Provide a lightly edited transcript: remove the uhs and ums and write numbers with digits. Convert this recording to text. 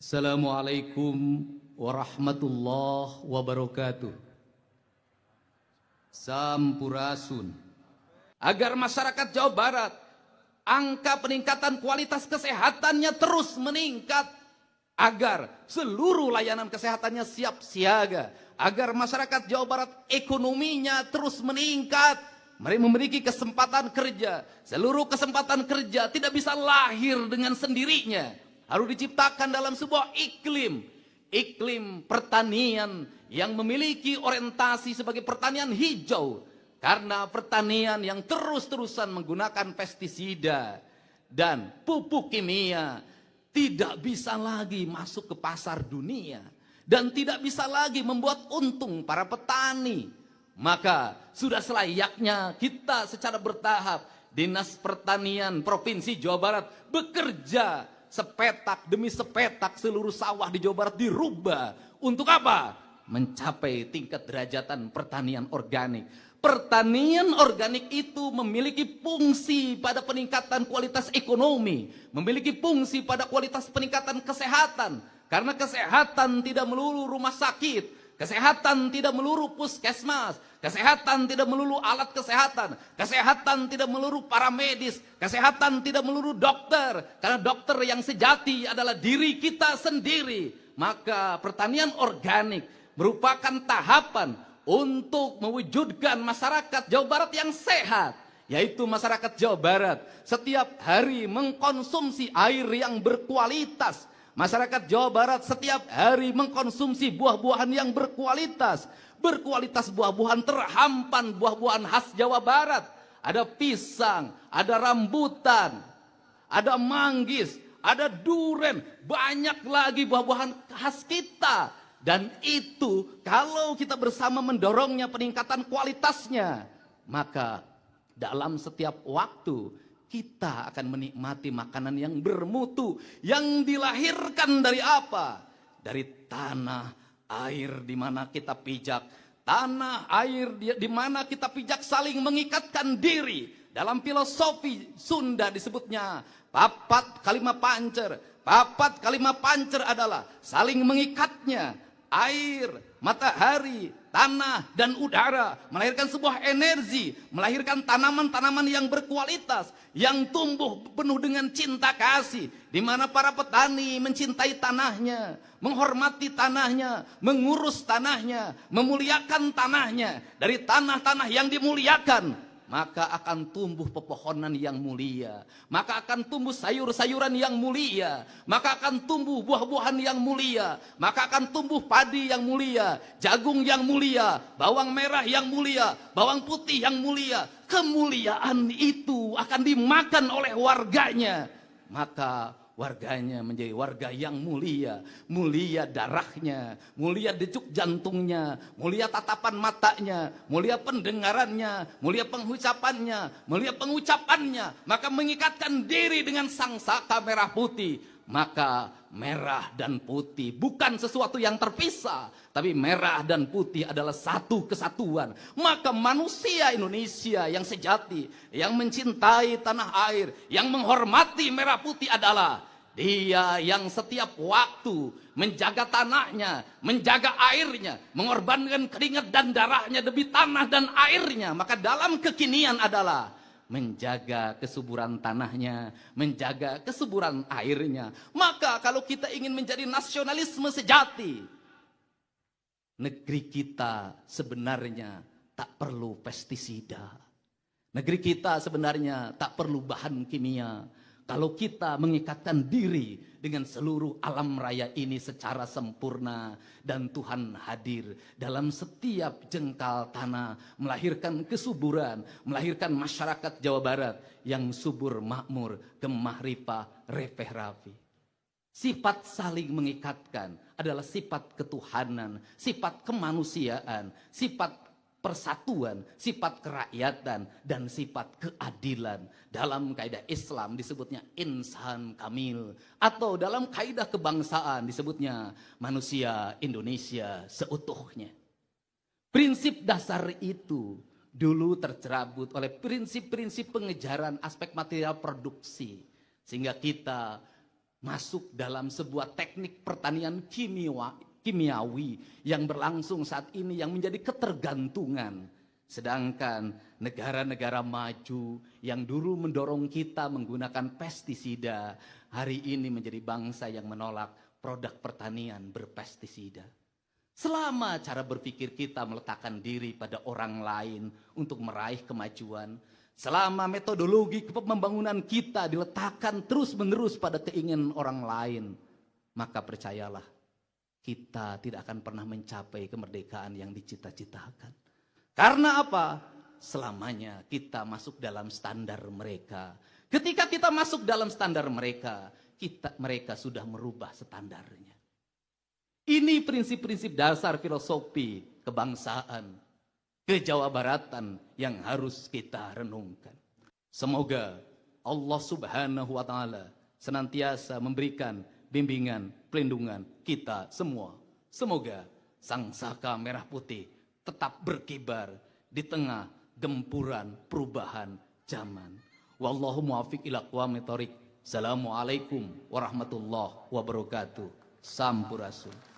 Assalamualaikum warahmatullahi wabarakatuh. Sampurasun. Agar masyarakat Jawa Barat angka peningkatan kualitas kesehatannya terus meningkat, agar seluruh layanan kesehatannya siap siaga, agar masyarakat Jawa Barat ekonominya terus meningkat, mereka memiliki kesempatan kerja. Seluruh kesempatan kerja tidak bisa lahir dengan sendirinya, harus diciptakan dalam sebuah iklim pertanian yang memiliki orientasi sebagai pertanian hijau. Karena pertanian yang terus-terusan menggunakan pestisida dan pupuk kimia tidak bisa lagi masuk ke pasar dunia dan tidak bisa lagi membuat untung para petani. Maka sudah selayaknya kita secara bertahap, Dinas Pertanian Provinsi Jawa Barat bekerja sepetak demi sepetak, seluruh sawah di Jawa Barat dirubah. Untuk apa? Mencapai tingkat derajatan pertanian organik. Pertanian organik itu memiliki fungsi pada peningkatan kualitas ekonomi, memiliki fungsi pada kualitas peningkatan kesehatan. Karena kesehatan tidak melulu rumah sakit, kesehatan tidak melulu puskesmas, kesehatan tidak melulu alat kesehatan, kesehatan tidak melulu paramedis, kesehatan tidak melulu dokter. Karena dokter yang sejati adalah diri kita sendiri. Maka pertanian organik merupakan tahapan untuk mewujudkan masyarakat Jawa Barat yang sehat. Yaitu masyarakat Jawa Barat setiap hari mengkonsumsi air yang berkualitas. Masyarakat Jawa Barat setiap hari mengkonsumsi buah-buahan yang berkualitas. Berkualitas buah-buahan terhampan, buah-buahan khas Jawa Barat. Ada pisang, ada rambutan, ada manggis, ada duren. Banyak lagi buah-buahan khas kita. Dan itu kalau kita bersama mendorongnya peningkatan kualitasnya, maka dalam setiap waktu kita akan menikmati makanan yang bermutu, yang dilahirkan dari apa? Dari tanah air di mana kita pijak. Tanah air di mana kita pijak saling mengikatkan diri. Dalam filosofi Sunda disebutnya papat kalima pancer. Papat kalima pancer adalah saling mengikatnya. Air, matahari, tanah, dan udara melahirkan sebuah energi, melahirkan tanaman-tanaman yang berkualitas, yang tumbuh penuh dengan cinta kasih, di mana para petani mencintai tanahnya, menghormati tanahnya, mengurus tanahnya, memuliakan tanahnya. Dari tanah-tanah yang dimuliakan, maka akan tumbuh pepohonan yang mulia, maka akan tumbuh sayur-sayuran yang mulia, maka akan tumbuh buah-buahan yang mulia, maka akan tumbuh padi yang mulia, jagung yang mulia, bawang merah yang mulia, bawang putih yang mulia. Kemuliaan itu akan dimakan oleh warganya, maka warganya menjadi warga yang mulia. Mulia darahnya, mulia denyut jantungnya, mulia tatapan matanya, mulia pendengarannya, mulia pengucapannya, mulia pengucapannya. Maka mengikatkan diri dengan sang saka merah putih. Maka merah dan putih bukan sesuatu yang terpisah, tapi merah dan putih adalah satu kesatuan. Maka manusia Indonesia yang sejati, yang mencintai tanah air, yang menghormati merah putih adalah dia yang setiap waktu menjaga tanahnya, menjaga airnya, mengorbankan keringat dan darahnya demi tanah dan airnya. Maka dalam kekinian adalah menjaga kesuburan tanahnya, menjaga kesuburan airnya. Maka kalau kita ingin menjadi nasionalisme sejati, negeri kita sebenarnya tak perlu pestisida. Negeri kita sebenarnya tak perlu bahan kimia. Kalau kita mengikatkan diri dengan seluruh alam raya ini secara sempurna, dan Tuhan hadir dalam setiap jengkal tanah, melahirkan kesuburan, melahirkan masyarakat Jawa Barat yang subur makmur, gemah ripah, repeh rapi. Sifat saling mengikatkan adalah sifat ketuhanan, sifat kemanusiaan, sifat persatuan, sifat kerakyatan, dan sifat keadilan. Dalam kaidah Islam disebutnya insan kamil, atau dalam kaidah kebangsaan disebutnya manusia Indonesia seutuhnya. Prinsip dasar itu dulu tercerabut oleh prinsip-prinsip pengejaran aspek material produksi, sehingga kita masuk dalam sebuah teknik pertanian kimiawi yang berlangsung saat ini yang menjadi ketergantungan. Sedangkan negara-negara maju yang dulu mendorong kita menggunakan pestisida, hari ini menjadi bangsa yang menolak produk pertanian berpestisida. Selama cara berpikir kita meletakkan diri pada orang lain untuk meraih kemajuan, selama metodologi pembangunan kita diletakkan terus-menerus pada keinginan orang lain, maka percayalah, kita tidak akan pernah mencapai kemerdekaan yang dicita-citakan. Karena apa? Selamanya kita masuk dalam standar mereka. Ketika kita masuk dalam standar mereka, mereka sudah merubah standarnya. Ini prinsip-prinsip dasar filosofi kebangsaan, kejawabaratan yang harus kita renungkan. Semoga Allah Subhanahu wa Ta'ala senantiasa memberikan bimbingan, pelindungan kita semua. Semoga sang saka merah putih tetap berkibar di tengah gempuran perubahan zaman. Wallahu muwaffiq ila aqwamit thoriq. Assalamualaikum warahmatullahi wabarakatuh. Sampurasun.